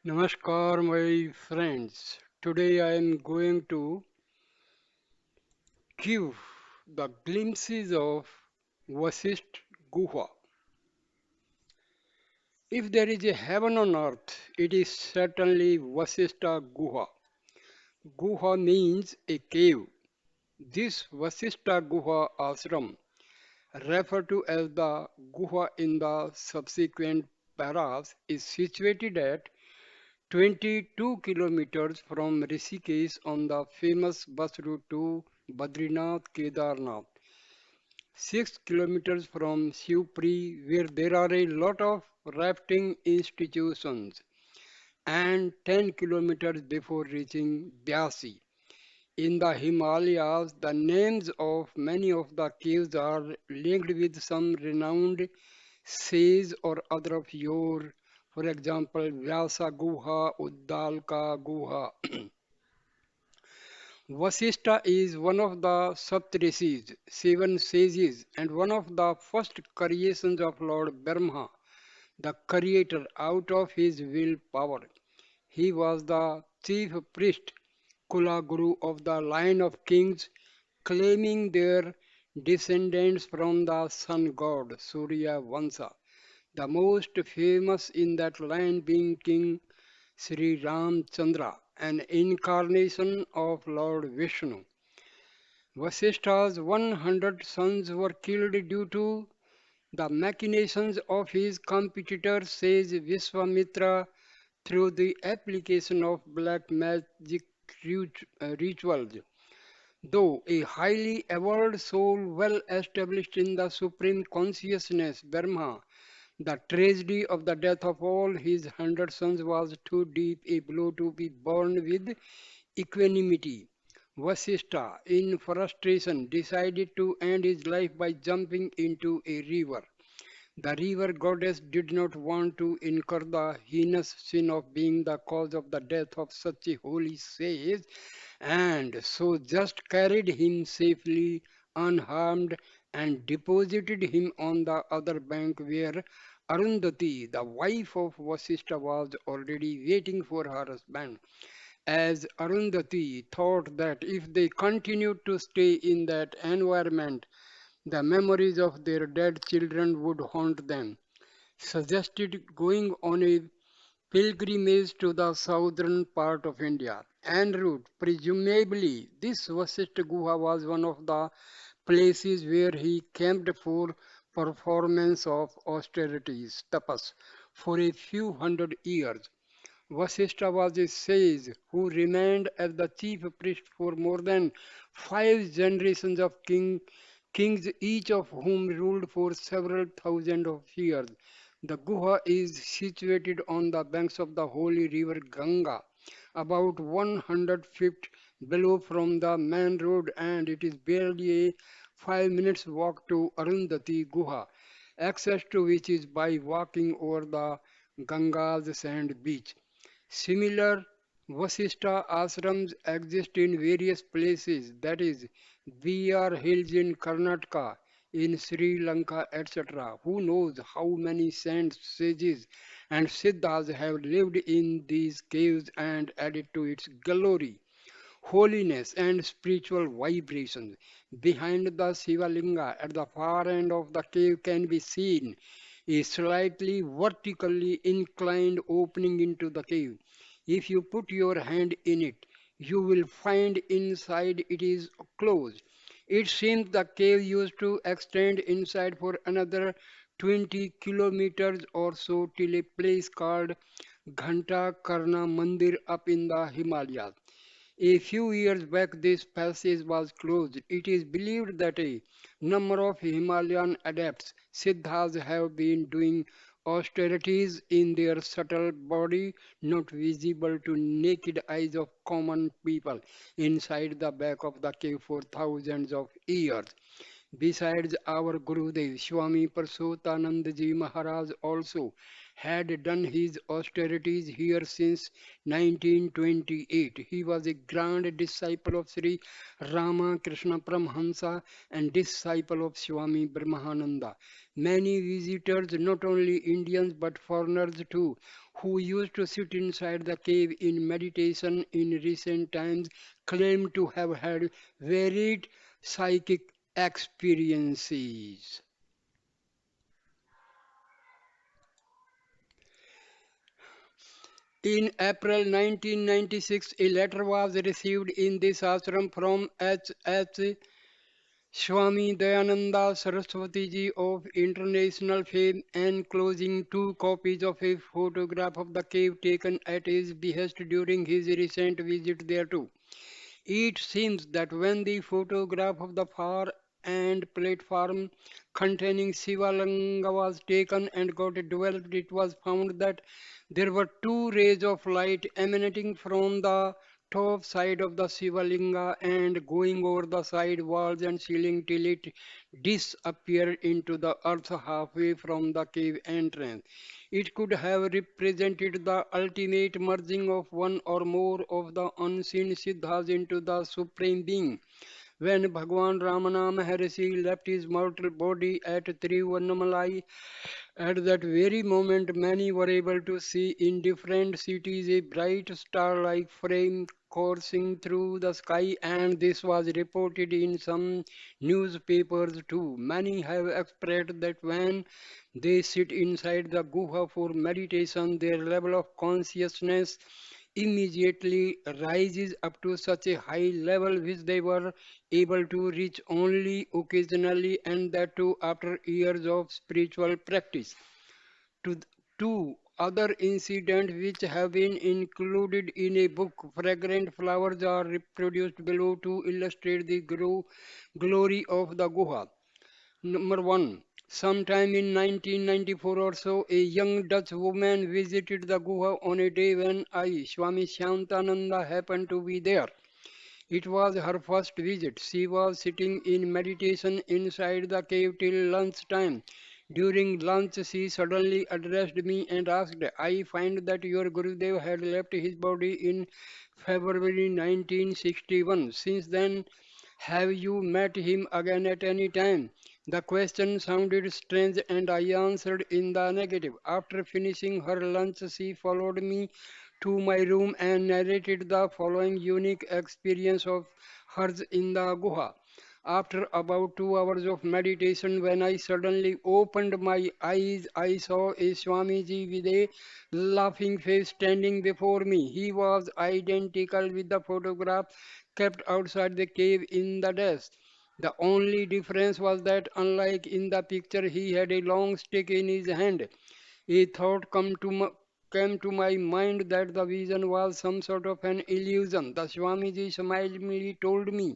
Namaskar, my friends. Today I am going to give the glimpses of Vasisht Guha. If there is a heaven on earth, it is certainly Vasishtha Guha. Guha means a cave. This Vasishtha Guha ashram, referred to as the Guha in the subsequent paras, is situated at 22 kilometers from Rishikesh on the famous bus route to Badrinath Kedarnath, 6 kilometers from Shivpuri, where there are a lot of rafting institutions, and 10 kilometers before reaching Byasi. In the Himalayas, the names of many of the caves are linked with some renowned sages or other of yore. For example, Vyasa Guha, Uddalka Guha. Vasishtha is one of the Saptarishis, seven sages, and one of the first creations of Lord Brahma, the creator, out of his will power. He was the chief priest, Kula Guru of the line of kings, claiming their descendants from the sun god Surya Vansa, the most famous in that line being King Sri Ramchandra, an incarnation of Lord Vishnu. Vasishtha's 100 sons were killed due to the machinations of his competitor, says Vishwamitra, through the application of black magic rituals. Though a highly evolved soul well established in the supreme consciousness, Brahma, the tragedy of the death of all his 100 sons was too deep a blow to be borne with equanimity. Vasishtha, in frustration, decided to end his life by jumping into a river. The river goddess did not want to incur the heinous sin of being the cause of the death of such a holy sage, and so just carried him safely unharmed and deposited him on the other bank where Arundhati, the wife of Vasishtha, was already waiting for her husband, as Arundhati thought that if they continued to stay in that environment, the memories of their dead children would haunt them, suggested going on a pilgrimage to the southern part of India. En route, presumably, this Vasishtha Guha was one of the places where he camped for performance of austerities, tapas, for a few hundred years. Vasishtha was a sage who remained as the chief priest for more than 5 generations of kings, each of whom ruled for several thousand of years. The Guha is situated on the banks of the holy river Ganga, about 100 feet below from the main road, and it is barely a 5 minutes walk to Arundhati Guha, access to which is by walking over the Ganga's sand beach. Similar Vasishtha ashrams exist in various places, that is, VR hills in Karnataka, in Sri Lanka, etc. Who knows how many saints, sages, and siddhas have lived in these caves and added to its glory, holiness, and spiritual vibrations. Behind the Shivalinga at the far end of the cave can be seen a slightly vertically inclined opening into the cave. If you put your hand in it, you will find inside it is closed. It seems the cave used to extend inside for another 20 kilometers or so till a place called Ghanta Karna Mandir up in the Himalayas. A few years back, this passage was closed. It is believed that a number of Himalayan adepts, siddhas, have been doing austerities in their subtle body, not visible to naked eyes of common people, inside the back of the cave for thousands of years. Besides, our Gurudev Swami Parsotanandaji Maharaj also had done his austerities here since 1928. He was a grand disciple of Sri Ramakrishna Paramhansa and disciple of Swami Brahmananda. Many visitors, not only Indians but foreigners too, who used to sit inside the cave in meditation in recent times, claimed to have had varied psychic experiences. In April 1996, a letter was received in this ashram from H. Swami Dayananda Saraswati Ji of international fame, enclosing two copies of a photograph of the cave taken at his behest during his recent visit thereto. It seems that when the photograph of the far end platform containing Shivalanga was taken and got developed, it was found that there were two rays of light emanating from the top side of the Shivalinga and going over the side walls and ceiling till it disappeared into the earth halfway from the cave entrance. It could have represented the ultimate merging of one or more of the unseen siddhas into the Supreme Being. When Bhagwan Ramana Maharshi left his mortal body at Tiruvannamalai, at that very moment, many were able to see in different cities a bright star-like frame coursing through the sky, and this was reported in some newspapers too. Many have expressed that when they sit inside the guha for meditation, their level of consciousness immediately rises up to such a high level which they were able to reach only occasionally, and that too after years of spiritual practice. To two other incidents which have been included in a book, Fragrant Flowers, are reproduced below to illustrate the glory of the Guha. Number one, sometime in 1994 or so, a young Dutch woman visited the Guha on a day when I, Swami Shantananda, happened to be there. It was her first visit. She was sitting in meditation inside the cave till lunchtime. During lunch, she suddenly addressed me and asked, I find that your Gurudev had left his body in February 1961. Since then, have you met him again at any time? The question sounded strange and I answered in the negative. After finishing her lunch, she followed me to my room and narrated the following unique experience of hers in the Guha. After about 2 hours of meditation, when I suddenly opened my eyes, I saw a Swamiji with a laughing face standing before me. He was identical with the photograph kept outside the cave in the desk. The only difference was that, unlike in the picture, he had a long stick in his hand. A thought came to my mind that the vision was some sort of an illusion. The Swamiji smilingly told me,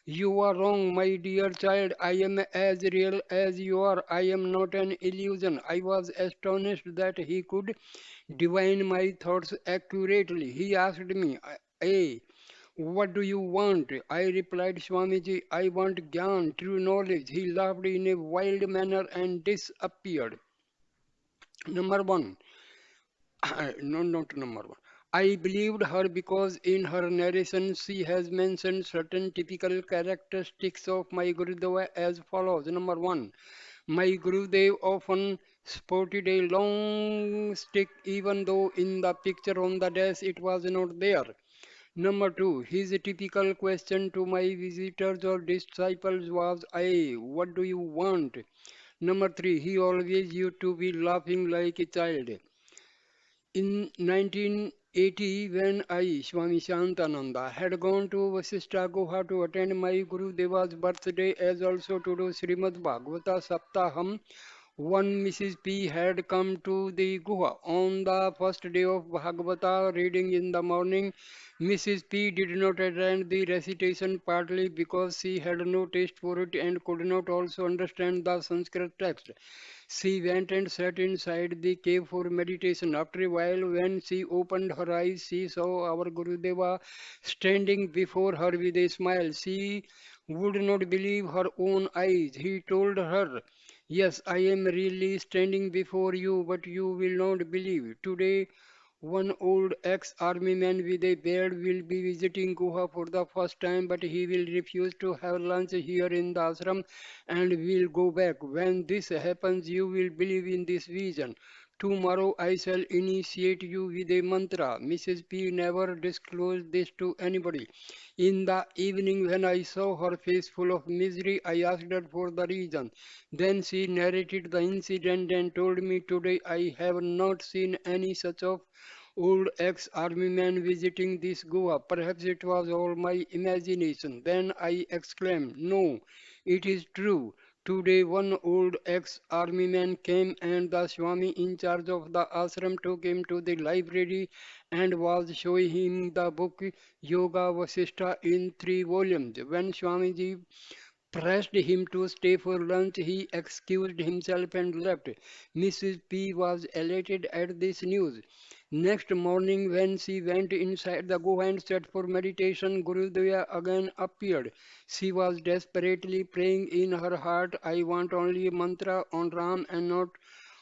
you are wrong, my dear child. I am as real as you are. I am not an illusion. I was astonished that he could divine my thoughts accurately. He asked me, Hey, what do you want? I replied, Swamiji, I want Gyan, true knowledge. He laughed in a wild manner and disappeared. Number one, no, not number one. I believed her because in her narration she has mentioned certain typical characteristics of my Gurudeva as follows. Number one, my Gurudev often sported a long stick even though in the picture on the desk it was not there. Number two, his typical question to my visitors or disciples was, I, what do you want? Number three, he always used to be laughing like a child. In 1980, when I, Swami Shantananda, had gone to Vashishtha Guha to attend my Guru Deva's birthday as also to do Srimad Bhagavata Saptaham, one Mrs. P had come to the Guha. On the first day of Bhagavata reading in the morning, Mrs. P did not attend the recitation partly because she had no taste for it and could not also understand the Sanskrit text. She went and sat inside the cave for meditation. After a while, when she opened her eyes, she saw our Gurudeva standing before her with a smile. She would not believe her own eyes. He told her, Yes, I am really standing before you, but you will not believe. Today, one old ex-army man with a beard will be visiting Guha for the first time, but he will refuse to have lunch here in the ashram and will go back. When this happens, you will believe in this vision. Tomorrow I shall initiate you with a mantra. Mrs. P never disclosed this to anybody. In the evening, when I saw her face full of misery, I asked her for the reason. Then she narrated the incident and told me today I have not seen any such of old ex-army man visiting this Goa. Perhaps it was all my imagination. Then I exclaimed, no, it is true. Today one old ex-army man came and the Swami in charge of the ashram took him to the library and was showing him the book Yoga Vashishtha in 3 volumes. When Swamiji pressed him to stay for lunch, he excused himself and left. Mrs. P was elated at this news. Next morning, when she went inside the Guha and sat for meditation, Gurudeva again appeared. She was desperately praying in her heart, I want only a mantra on Ram and not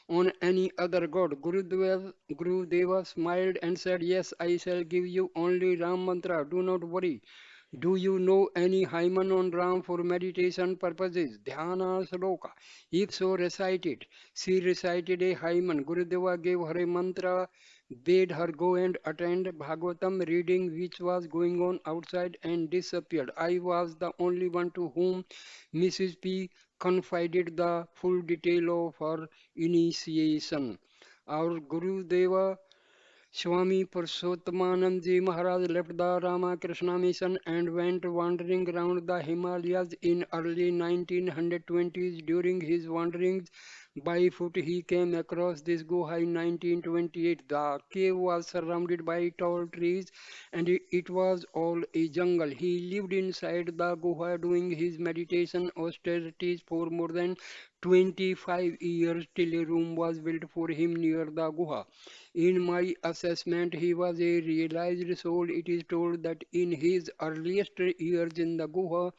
on any other god. Gurudeva smiled and said, yes, I shall give you only Ram mantra. Do not worry. Do you know any hymen on Ram for meditation purposes? Dhyana sloka. If so, recite it. She recited a hymen. Gurudeva gave her a mantra, bade her go and attend Bhagavatam reading which was going on outside and disappeared. I was the only one to whom Mrs. P confided the full detail of her initiation. Our Gurudeva Swami Purushottamanand Ji Maharaj left the Ramakrishna mission and went wandering around the Himalayas in early 1920s. During his wanderings by foot, he came across this Guha in 1928. The cave was surrounded by tall trees and it was all a jungle. He lived inside the Guha doing his meditation austerities for more than 25 years till a room was built for him near the Guha. In my assessment, he was a realized soul. It is told that in his earliest years in the Guha,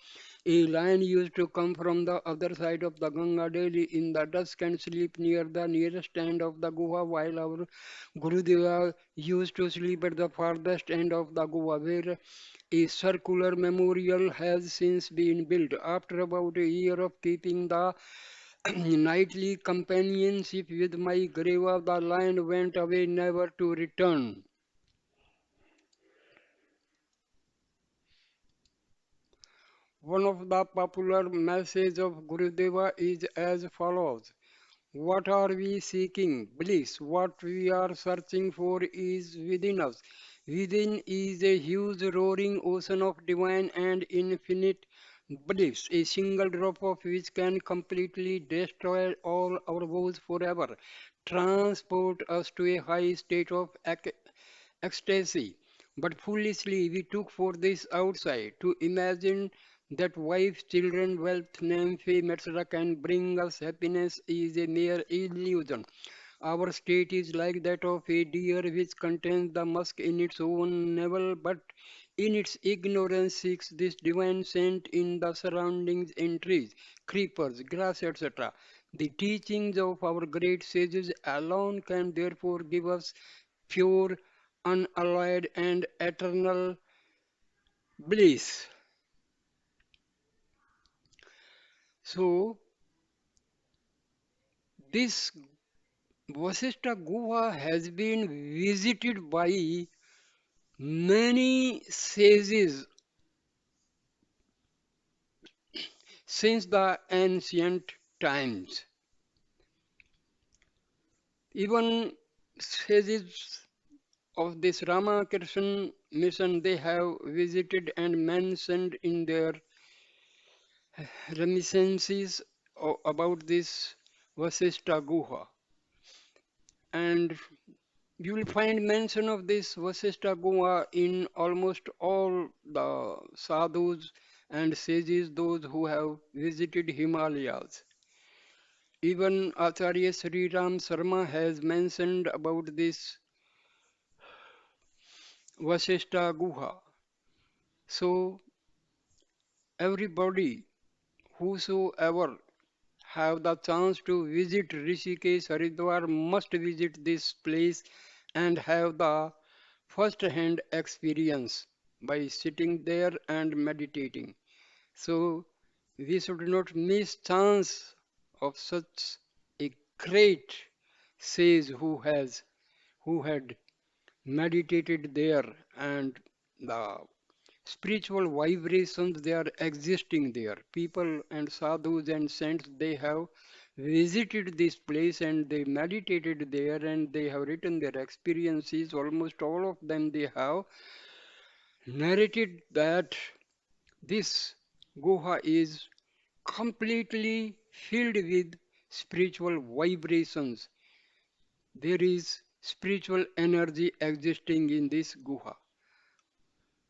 a lion used to come from the other side of the Ganga daily in the dusk and sleep near the nearest end of the Guha, while our Gurudeva used to sleep at the farthest end of the Guha, where a circular memorial has since been built. After about a year of keeping the nightly companionship with my Greva, the lion went away never to return. One of the popular messages of Gurudeva is as follows. What are we seeking? Bliss. What we are searching for is within us. Within is a huge roaring ocean of divine and infinite bliss, a single drop of which can completely destroy all our woes forever, transport us to a high state of ecstasy. But foolishly we took for this outside to imagine that wife, children, wealth, name, fame, etc. can bring us happiness is a mere illusion. Our state is like that of a deer which contains the musk in its own navel, but in its ignorance seeks this divine scent in the surroundings in trees, creepers, grass, etc. The teachings of our great sages alone can therefore give us pure, unalloyed, and eternal bliss. So, this Vasishtha Guha has been visited by many sages since the ancient times. Even sages of this Ramakrishna mission they have visited and mentioned in their reminiscences about this Vasishtha Guha. And you will find mention of this Vasishtha Guha in almost all the sadhus and sages, those who have visited Himalayas. Even Acharya Sri Ram Sharma has mentioned about this Vasishtha Guha. So everybody, whosoever have the chance to visit Rishikesh Haridwar must visit this place and have the first hand experience by sitting there and meditating. So we should not miss chance of such a great says who had meditated there, and the spiritual vibrations they are existing there. People and sadhus and saints they have visited this place and they meditated there and they have written their experiences. Almost all of them they have narrated that this Guha is completely filled with spiritual vibrations. There is spiritual energy existing in this Guha.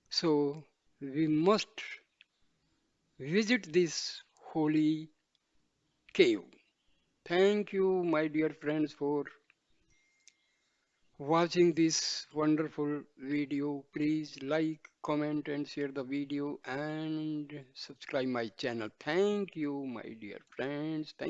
So we must visit this holy cave. Thank you, my dear friends, for watching this wonderful video. Please like, comment, and share the video and subscribe my channel. Thank you, my dear friends. Thank